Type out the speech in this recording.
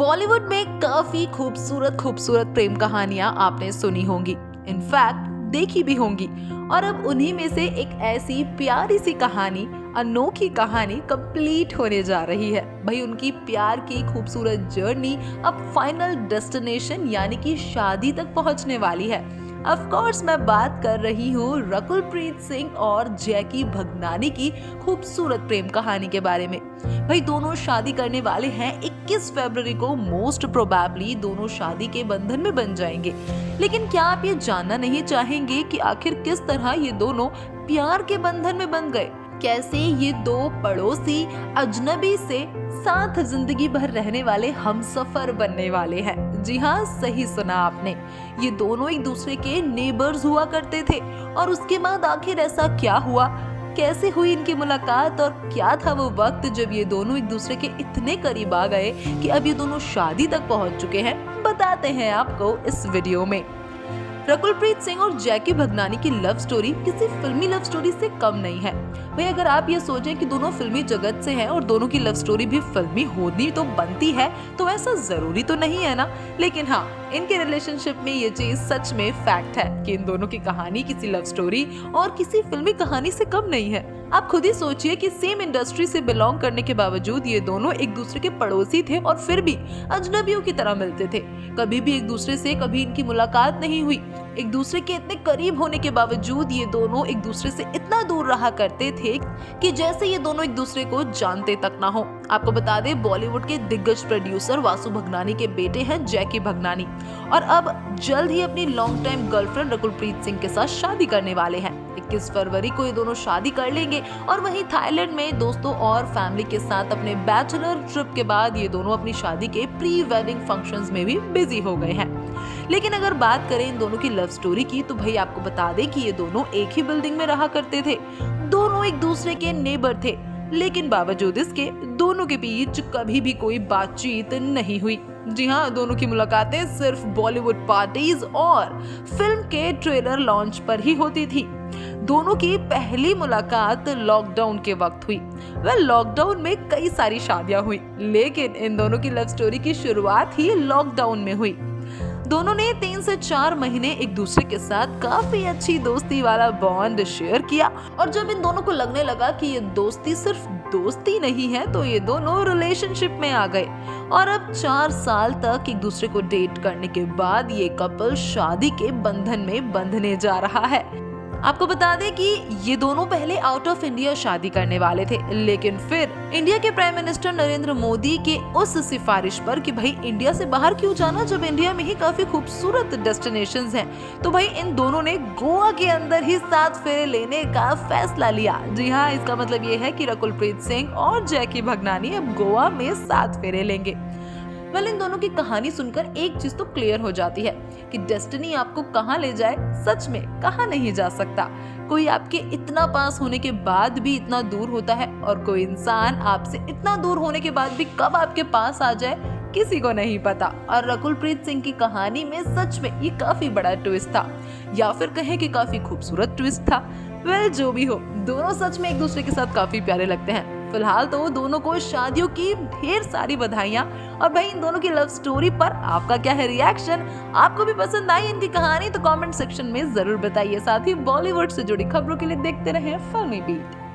बॉलीवुड में काफी खूबसूरत खूबसूरत प्रेम कहानियां आपने सुनी होंगी, इनफैक्ट देखी भी होंगी। और अब उन्हीं में से एक ऐसी प्यारी सी कहानी, अनोखी कहानी कंप्लीट होने जा रही है। भाई उनकी प्यार की खूबसूरत जर्नी अब फाइनल डेस्टिनेशन यानी कि शादी तक पहुंचने वाली है। ऑफ कोर्स मैं बात कर रही हूँ रकुलप्रीत सिंह और जैकी भगनानी की खूबसूरत प्रेम कहानी के बारे में। भाई दोनों शादी करने वाले हैं 21 फरवरी को। मोस्ट प्रोबेबली दोनों शादी के बंधन में बन जाएंगे। लेकिन क्या आप ये जानना नहीं चाहेंगे कि आखिर किस तरह ये दोनों प्यार के बंधन में बन गए? कैसे ये दो पड़ोसी अजनबी से साथ जिंदगी भर रहने वाले हमसफर बनने वाले हैं। जी हाँ, सही सुना आपने। ये दोनों एक दूसरे के नेबर्स हुआ करते थे और उसके बाद आखिर ऐसा क्या हुआ, कैसे हुई इनकी मुलाकात और क्या था वो वक्त जब ये दोनों एक दूसरे के इतने करीब आ गए कि अब ये दोनों शादी तक पहुंच चुके हैं, बताते हैं आपको इस वीडियो में। रकुलप्रीत सिंह और जैकी भगनानी की लव स्टोरी किसी फिल्मी लव स्टोरी से कम नहीं है। भाई अगर आप ये सोचें कि दोनों फिल्मी जगत से हैं और दोनों की लव स्टोरी भी फिल्मी होनी तो बनती है, तो ऐसा जरूरी तो नहीं है ना। लेकिन हाँ, इनके रिलेशनशिप में ये चीज सच में फैक्ट है कि इन दोनों की कहानी किसी लव स्टोरी और किसी फिल्मी कहानी से कम नहीं है। आप खुद ही सोचिए कि सेम इंडस्ट्री से बिलोंग करने के बावजूद ये दोनों एक दूसरे के पड़ोसी थे और फिर भी अजनबियों की तरह मिलते थे। कभी भी एक दूसरे से कभी इनकी मुलाकात नहीं हुई। एक दूसरे के इतने करीब होने के बावजूद ये दोनों एक दूसरे से इतना दूर रहा करते थे कि जैसे ये दोनों एक दूसरे को जानते तक ना हो। आपको बता दें, बॉलीवुड के दिग्गज प्रोड्यूसर वासु भगनानी के बेटे हैं जैकी भगनानी और अब जल्द ही अपनी long time girlfriend Rakul Preet Singh के साथ शादी करने वाले हैं। 21 फरवरी को ये दोनों शादी कर लेंगे और वहीं थाईलैंड में दोस्तों और फैमिली के साथ अपने बैचलर ट्रिप के बाद ये दोनों अपनी शादी के प्री वेडिंग फंक्शंस में भी बिजी हो गए हैं। लेकिन अगर बात करें इन दोनों की लव स्टोरी की, तो भाई आपको बता दें कि ये दोनों एक ही बिल्डिंग में रहा करते थे। दोनों एक दूसरे के नेबर थे, लेकिन बावजूद इसके दोनों के बीच कभी भी कोई बातचीत नहीं हुई। जी हाँ, दोनों की मुलाकातें सिर्फ बॉलीवुड पार्टीज और फिल्म के ट्रेलर लॉन्च पर ही होती थी। दोनों की पहली मुलाकात लॉकडाउन के वक्त हुई। लॉकडाउन में कई सारी शादियां हुई, लेकिन इन दोनों की लव स्टोरी की शुरुआत ही लॉकडाउन में हुई। दोनों ने 3 से 4 महीने एक दूसरे के साथ काफी अच्छी दोस्ती वाला बॉन्ड शेयर किया और जब इन दोनों को लगने लगा कि ये दोस्ती सिर्फ दोस्ती नहीं है, तो ये दोनों रिलेशनशिप में आ गए और अब 4 साल तक एक दूसरे को डेट करने के बाद ये कपल शादी के बंधन में बंधने जा रहा है। आपको बता दें कि ये दोनों पहले आउट ऑफ इंडिया शादी करने वाले थे, लेकिन फिर इंडिया के प्राइम मिनिस्टर नरेंद्र मोदी के उस सिफारिश पर कि भाई इंडिया से बाहर क्यों जाना जब इंडिया में ही काफी खूबसूरत डेस्टिनेशंस हैं, तो भाई इन दोनों ने गोवा के अंदर ही 7 फेरे लेने का फैसला लिया। जी हाँ, इसका मतलब ये है कि रकुलप्रीत सिंह और जैकी भगनानी अब गोवा में 7 फेरे लेंगे। इन दोनों की कहानी सुनकर एक चीज तो क्लियर हो जाती है कि डेस्टिनी आपको कहां ले जाए सच में कहा नहीं जा सकता। कोई आपके इतना पास होने के बाद भी इतना दूर होता है और कोई इंसान आपसे इतना दूर होने के बाद भी कब आपके पास आ जाए किसी को नहीं पता। और रकुलप्रीत सिंह की कहानी में सच में ये काफी बड़ा ट्विस्ट था, या फिर कहें कि काफी खूबसूरत ट्विस्ट था। जो भी हो, दोनों सच में एक दूसरे के साथ काफी प्यारे लगते हैं। फिलहाल तो दोनों को शादियों की ढेर सारी बधाइयां। और भाई इन दोनों की लव स्टोरी पर आपका क्या है रिएक्शन? आपको भी पसंद आई इनकी कहानी? तो कमेंट सेक्शन में जरूर बताइए। साथ ही बॉलीवुड से जुड़ी खबरों के लिए देखते रहें फिल्मी बीट।